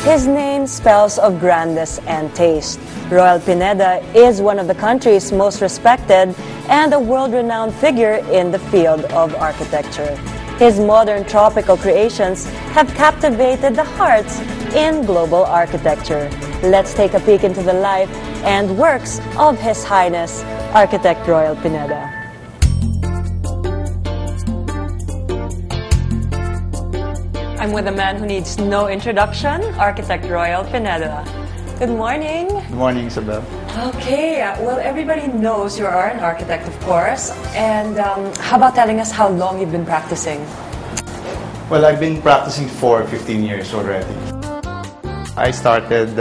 His name spells of grandness and taste. Royal Pineda is one of the country's most respected and a world-renowned figure in the field of architecture. His modern tropical creations have captivated the hearts in global architecture. Let's take a peek into the life and works of His Highness, Architect Royal Pineda. I'm with a man who needs no introduction, Architect Royal Pineda. Good morning. Good morning, Isabel. Okay, well, everybody knows you are an architect, of course. And how about telling us how long you've been practicing? Well, I've been practicing for 15 years already. I started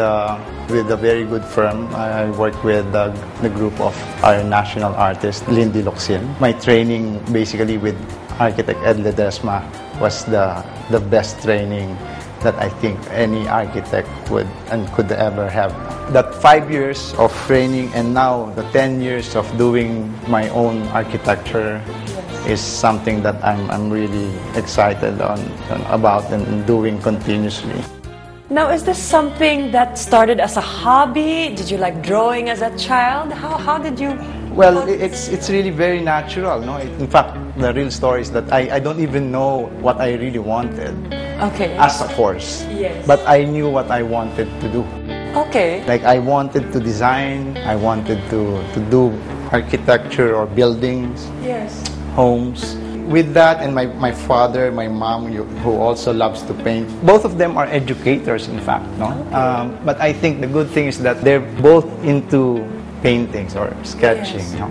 with a very good firm. I worked with the group of our national artist, Lindy Locsin. My training basically with architect Ed Ledesma was the best training that I think any architect would and could ever have. That 5 years of training and now the 10 years of doing my own architecture is something that I'm really excited about and doing continuously. Now, is this something that started as a hobby? Did you like drawing as a child? How did you... Well, it's really very natural, no? In fact, the real story is that I don't even know what I really wanted. Okay. As a course. Yes. But I knew what I wanted to do. Okay. Like I wanted to design, I wanted to do architecture or buildings, yes, homes. With that, and my father, my mom, who also loves to paint, both of them are educators, in fact, no? Okay. But I think the good thing is that they're both into paintings or sketching, yes, no?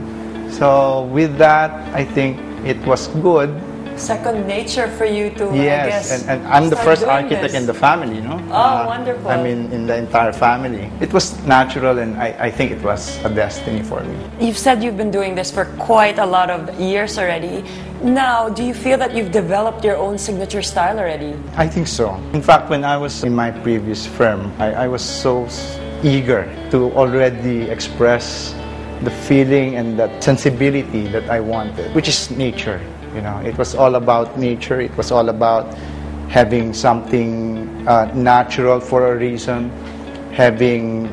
So with that, I think it was good. Second nature for you to, yes, I guess, and I'm the first architect this in the family, no? Oh, wonderful. I mean, in the entire family. It was natural, and I think it was a destiny for me. You've said you've been doing this for quite a lot of years already. Now, do you feel that you've developed your own signature style already? I think so. In fact, when I was in my previous firm, I was so eager to already express the feeling and that sensibility that I wanted, which is nature. You know, it was all about nature. It was all about having something natural for a reason, having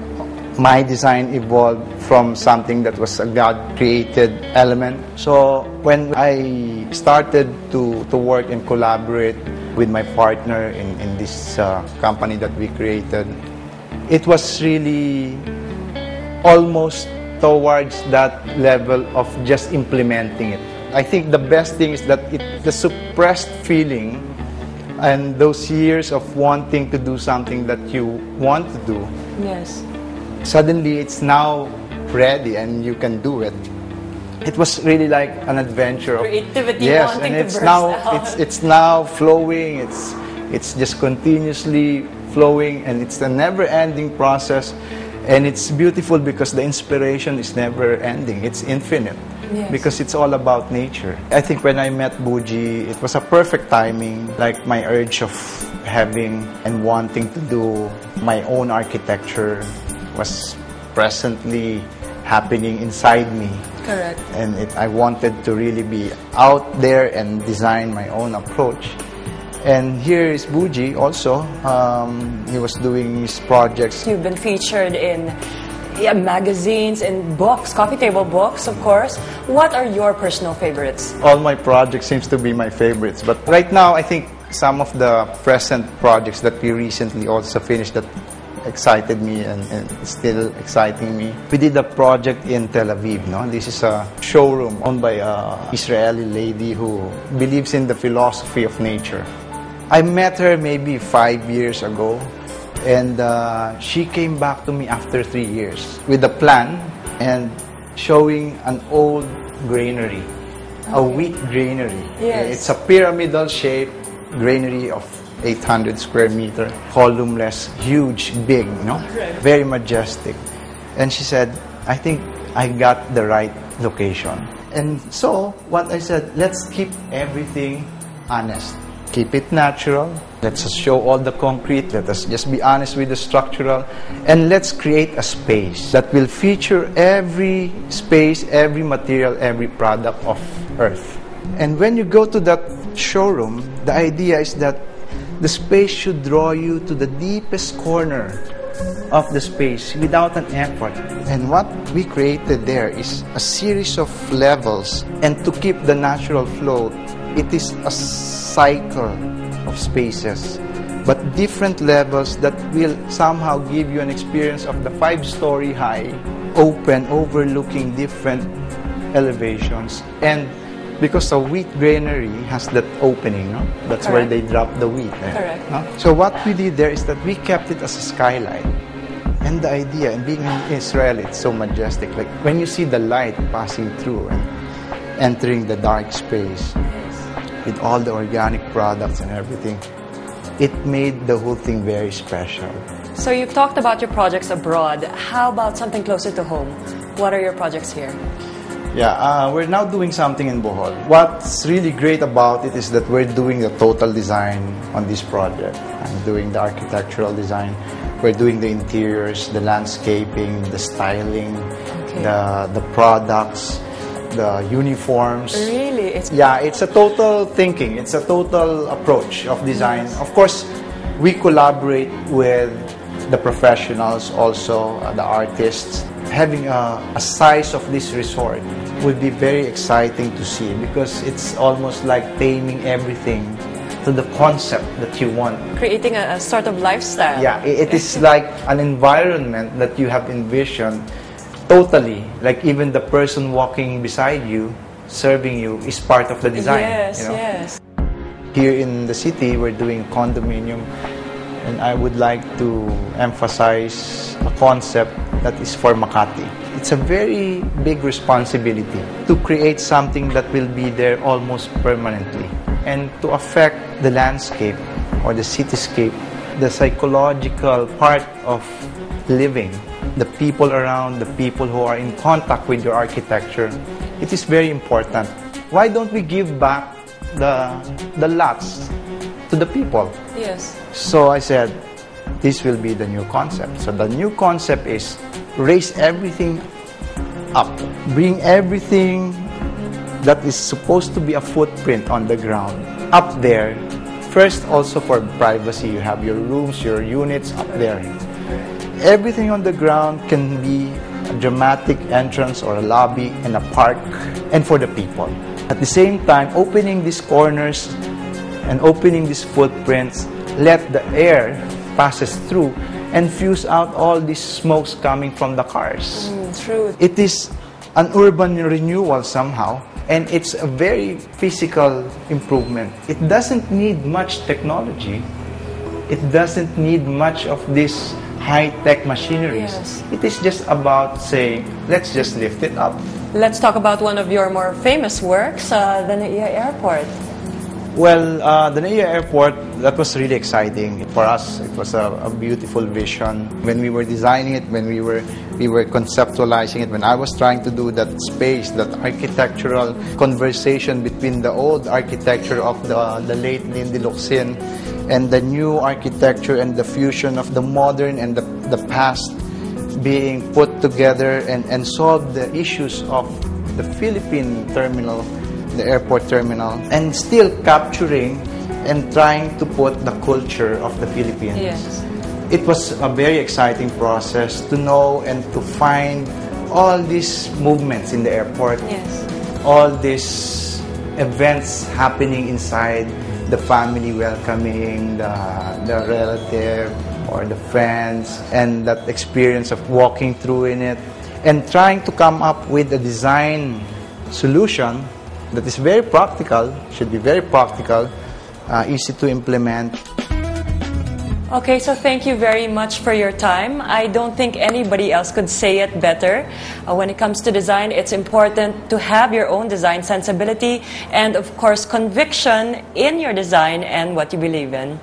my design evolve from something that was a God-created element. So when I started to work and collaborate with my partner in this company that we created, it was really almost towards that level of just implementing it. I think the best thing is that the suppressed feeling and those years of wanting to do something that you want to do, yes, suddenly it's now ready and you can do it. It was really like an adventure of creativity, yes, wanting and it's to burst now out. it's now flowing. It's just continuously flowing, and it's a never-ending process. And it's beautiful because the inspiration is never ending. It's infinite. Yes. Because it's all about nature. I think when I met Budji, it was a perfect timing. Like my urge of having and wanting to do my own architecture was presently happening inside me. correct. And I wanted to really be out there and design my own approach. And here is Budji also. He was doing his projects. You've been featured in magazines and books, coffee table books, of course. What are your personal favorites? All my projects seems to be my favorites. But right now, I think some of the present projects that we recently also finished that excited me and still exciting me. We did a project in Tel Aviv. No? This is a showroom owned by an Israeli lady who believes in the philosophy of nature. I met her maybe 5 years ago, and she came back to me after 3 years with a plan and showing an old granary, a wheat granary. Yes. It's a pyramidal shaped granary of 800 square meter, columnless, huge, big, very majestic. And she said, I think I got the right location. And so, what I said, let's keep everything honest. Keep it natural. Let's just show all the concrete. Let us just be honest with the structural. And let's create a space that will feature every space, every material, every product of Earth. And when you go to that showroom, the idea is that the space should draw you to the deepest corner of the space without an effort. And what we created there is a series of levels. And to keep the natural flow, it is a cycle of spaces, but different levels that will somehow give you an experience of the 5-story high, open, overlooking different elevations. And because the wheat granary has that opening, no? That's Correct. where they drop the wheat. Correct. No? So what we did there is that we kept it as a skylight. And the idea, and being in Israel, it's so majestic. Like when you see the light passing through and entering the dark space with all the organic products and everything, it made the whole thing very special. So you've talked about your projects abroad. How about something closer to home? What are your projects here? Yeah, we're now doing something in Bohol. What's really great about it is that we're doing the total design on this project. I'm doing the architectural design. We're doing the interiors, the landscaping, the styling, the products, the uniforms. Really? It's a total thinking. It's a total approach of design. Yes. Of course, we collaborate with the professionals also, the artists. Having a size of this resort would be very exciting to see because it's almost like taming everything to the concept that you want. Creating a sort of lifestyle. Yeah, it is like an environment that you have envisioned totally. Like even the person walking beside you, serving you, is part of the design. Yes, you know? yes. Here in the city, we're doing condominium, and I would like to emphasize a concept that is for Makati. It's a very big responsibility to create something that will be there almost permanently and to affect the landscape or the cityscape, the psychological part of living, the people around, the people who are in contact with your architecture. It is very important. Why don't we give back the lots to the people? Yes. So I said, this will be the new concept. So the new concept is raise everything up. Bring everything that is supposed to be a footprint on the ground up there. First, also for privacy, you have your rooms, your units up there. Everything on the ground can be a dramatic entrance or a lobby and a park, and for the people. At the same time, opening these corners and opening these footprints, let the air passes through and fuse out all these smokes coming from the cars. True. It is an urban renewal somehow, and it's a very physical improvement. It doesn't need much technology. It doesn't need much of this high-tech machineries. Yes. It is just about saying, let's just lift it up. Let's talk about one of your more famous works, the Naiya Airport. Well, the Naiya Airport, that was really exciting. For us, it was a beautiful vision. When we were designing it, when we were conceptualizing it, when I was trying to do that space, that architectural conversation between the old architecture of the late Lindy Locsin and the new architecture and the fusion of the modern and the past being put together and solve the issues of the Philippine terminal, the airport terminal, and still capturing and trying to put the culture of the Philippines. Yes. It was a very exciting process to know and to find all these movements in the airport, Yes. all these events happening inside, the family welcoming, the relative or the friends, and that experience of walking through in it, and trying to come up with a design solution that is very practical, should be very practical, easy to implement. Okay, so thank you very much for your time. I don't think anybody else could say it better. When it comes to design, it's important to have your own design sensibility and, of course, conviction in your design and what you believe in.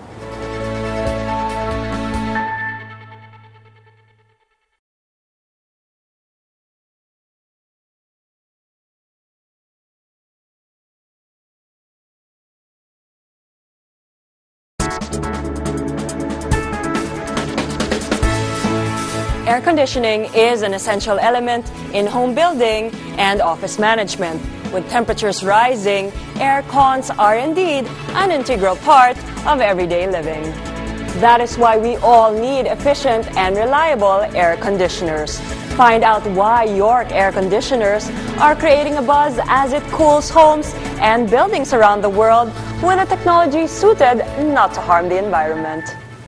Air conditioning is an essential element in home building and office management. With temperatures rising, air cons are indeed an integral part of everyday living. That is why we all need efficient and reliable air conditioners. Find out why York air conditioners are creating a buzz as it cools homes and buildings around the world with a technology suited not to harm the environment.